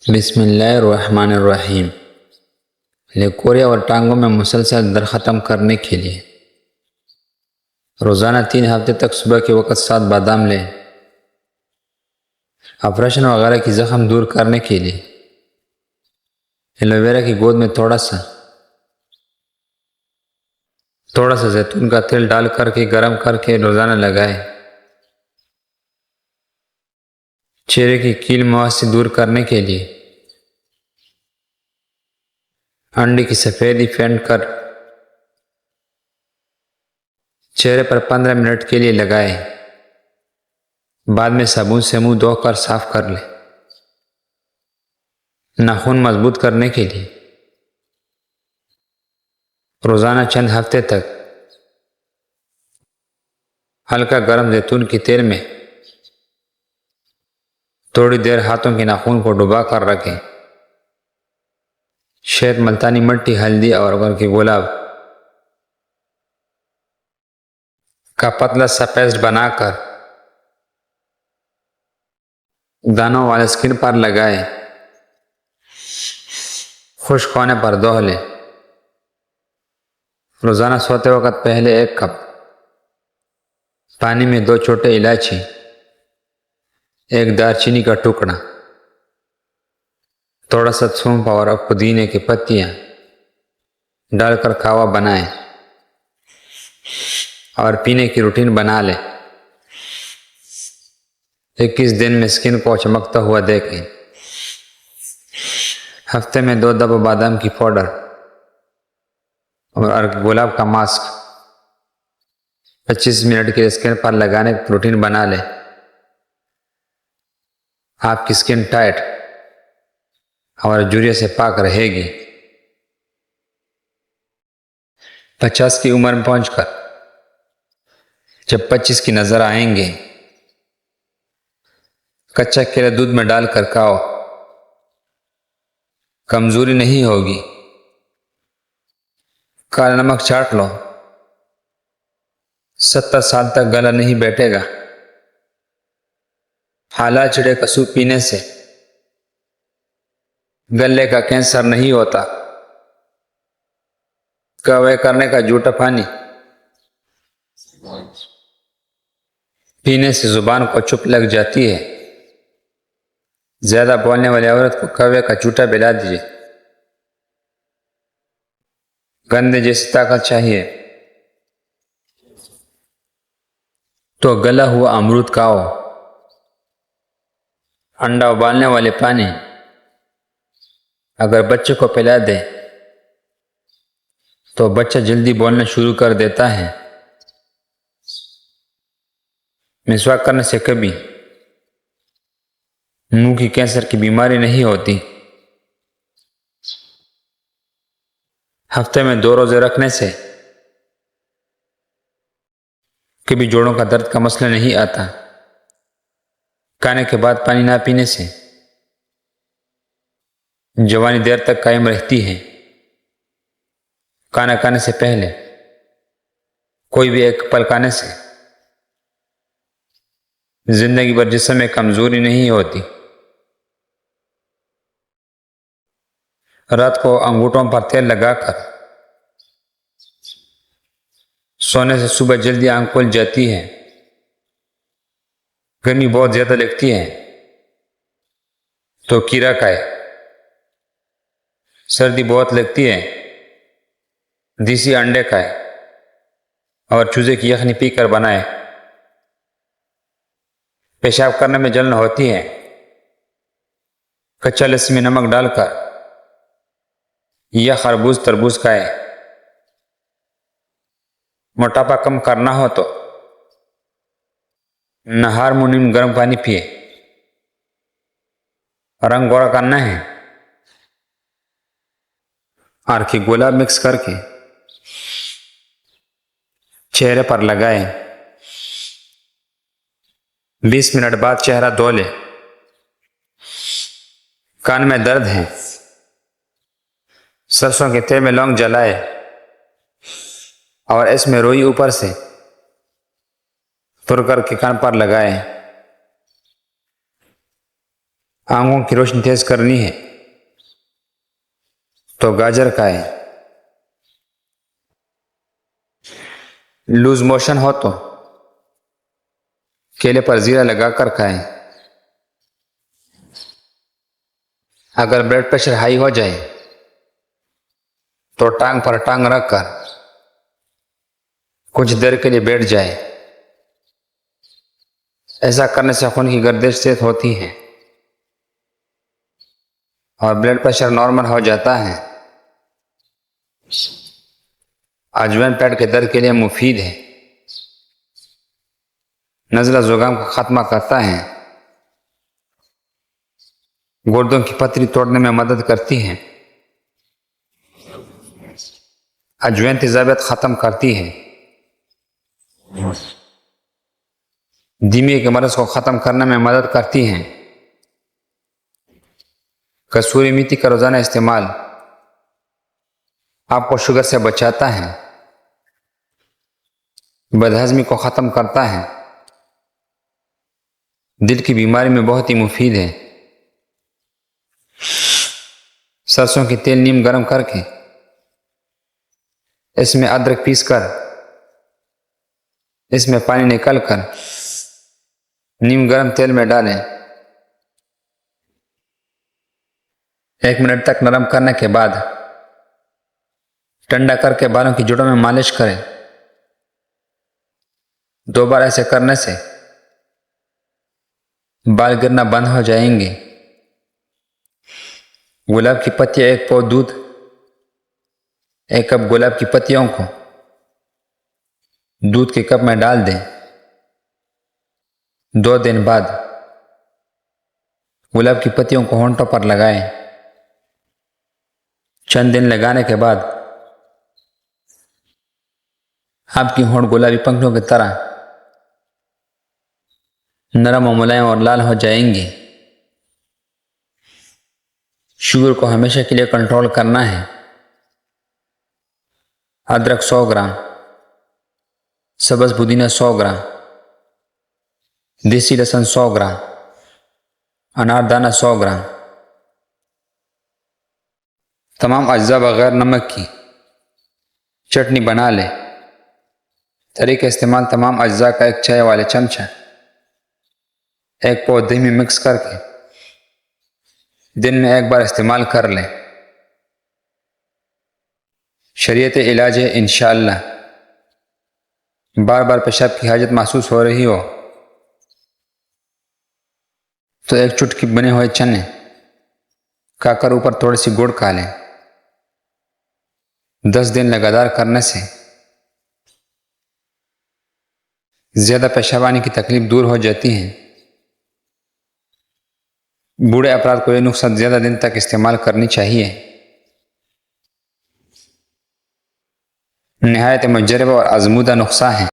बिस्मिल्लाहिर्रहमानिर्रहीम। लेकोरिया और टांगों में मुसलसल दर्द ख़त्म करने के लिए रोज़ाना 3 हफ्ते तक सुबह के वक़्त 7 बादाम लें। ऑपरेशन वगैरह की ज़ख्म दूर करने के लिए एलोवेरा की गोंद में थोड़ा सा जैतून का तेल डाल करके गर्म करके रोज़ाना लगाएं। चेहरे की कील मुआसे दूर करने के लिए अंडे की सफ़ेदी फेंट कर चेहरे पर 15 मिनट के लिए लगाएं। बाद में साबुन से मुंह धोकर साफ कर लें। नाखून मजबूत करने के लिए रोज़ाना चंद हफ्ते तक हल्का गर्म जैतून के तेल में थोड़ी देर हाथों के नाखून को डुबा कर रखें। शहद, मुल्तानी मिट्टी, हल्दी और अरगन के गुलाब का पतला सा पेस्ट बनाकर दानों वाले स्किन पर लगाएं। खुश्क होने पर धो लें। रोज़ाना सोते वक्त पहले 1 कप पानी में 2 छोटे इलायची, 1 दालचीनी का टुकड़ा, थोड़ा सा सौंफ और पुदीने की पत्तियां डालकर कावा बनाएं और पीने की रूटीन बना लें। 21 दिन में स्किन को चमकता हुआ देखें। हफ्ते में 2 दफ़ा बादाम की पाउडर और गुलाब का मास्क 25 मिनट के स्किन पर लगाने की रूटीन बना लें। आपकी स्किन टाइट और जुरिया से पाक रहेगी। 50 की उम्र में पहुंचकर जब 25 की नजर आएंगे, कच्चा केला दूध में डालकर खाओ, कमजोरी नहीं होगी। काला नमक चाट लो, 70 साल तक गला नहीं बैठेगा। हाला चिड़े का सूप पीने से गले का कैंसर नहीं होता। कवे करने का जूठा पानी पीने से जुबान को चुप लग जाती है। ज्यादा बोलने वाली औरत को कवे का जूठा पिला दीजिए। गंदे जैसी ताकत चाहिए तो गला हुआ अमरूद खाओ। अंडा उबालने वाले पानी अगर बच्चे को पिला दे तो बच्चा जल्दी बोलना शुरू कर देता है। मिसवाक करने से कभी मुंह की कैंसर की बीमारी नहीं होती। हफ्ते में 2 रोजे रखने से कभी जोड़ों का दर्द का मसला नहीं आता। खाने के बाद पानी ना पीने से जवानी देर तक कायम रहती है। खाना खाने से पहले कोई भी एक पल खाने से जिंदगी भर जिस्म में कमजोरी नहीं होती। रात को अंगूठों पर तेल लगाकर सोने से सुबह जल्दी आंख खुल जाती है। गर्मी बहुत ज्यादा लगती है तो कीड़ा खाए। सर्दी बहुत लगती है, देसी अंडे खाए और चूजे की यखनी पीकर बनाए। पेशाब करने में जलन होती है, कच्चा लस्सी में नमक डालकर या खरबूज तरबूज खाए। मोटापा कम करना हो तो नहार मुनीम गर्म पानी पिए। रंग गोरा करना है, आरखी गुलाब मिक्स करके चेहरे पर लगाएं। 20 मिनट बाद चेहरा धो ले। कान में दर्द है, सरसों के तेल में लौंग जलाए और इसमें रुई ऊपर से तुर करके कान पर लगाएं। आंखों की रोशनी तेज करनी है तो गाजर खाएं। लूज मोशन हो तो केले पर जीरा लगाकर खाएं। अगर ब्लड प्रेशर हाई हो जाए तो टांग पर टांग रखकर कुछ देर के लिए बैठ जाए। ऐसा करने से खून की गर्दिश तेज होती है और ब्लड प्रेशर नॉर्मल हो जाता है। अजवाइन पेट के दर्द के लिए मुफीद है। नज़ला जुकाम का खात्मा करता है। गुर्दों की पथरी तोड़ने में मदद करती है। अजवाइन तेजाबियत ख़त्म करती है। दीमे के मर्ज को ख़त्म करने में मदद करती हैं। कसूरी मेथी का रोज़ाना इस्तेमाल आपको शुगर से बचाता है, बदहज़मी को ख़त्म करता है, दिल की बीमारी में बहुत ही मुफीद है। सरसों की तेल नीम गर्म करके इसमें अदरक पीस कर इसमें पानी निकल कर नीम गर्म तेल में डालें। 1 मिनट तक नरम करने के बाद ठंडा करके बालों की जड़ों में मालिश करें। 2 बार ऐसे करने से बाल गिरना बंद हो जाएंगे। गुलाब की पत्तियां 1 पाव दूध, 1 कप गुलाब की पत्तियों को दूध के कप में डाल दें। 2 दिन बाद गुलाब की पत्तियों को होंठों पर लगाएं। चंद दिन लगाने के बाद आपकी होंठ गुलाबी पंखियों की तरह नरम और मुलायम और लाल हो जाएंगे। शुगर को हमेशा के लिए कंट्रोल करना है। अदरक 100 ग्राम, सब्ज़ पुदीना 100 ग्राम, देसी लहसुन 100 ग्राम, अनारदाना 100 ग्राम, तमाम अज्जा बगैर नमक की चटनी बना लें। तरीका इस्तेमाल तमाम अज्जा का 1 चाय वाले चमचा 1 पाव दही में मिक्स करके दिन में 1 बार इस्तेमाल कर लें। शरीयत इलाज है इंशाअल्लाह। बार बार पेशाब की हाजत महसूस हो रही हो तो 1 चुटकी बने हुए चने खाकर ऊपर थोड़ी सी गुड़ खा लें। 10 दिन लगातार करने से ज्यादा पेशाब आने की तकलीफ दूर हो जाती है। बूढ़े अफराद को यह नुस्खा ज्यादा दिन तक इस्तेमाल करनी चाहिए। नहायत मुजरब और आजमूदा नुस्खा है।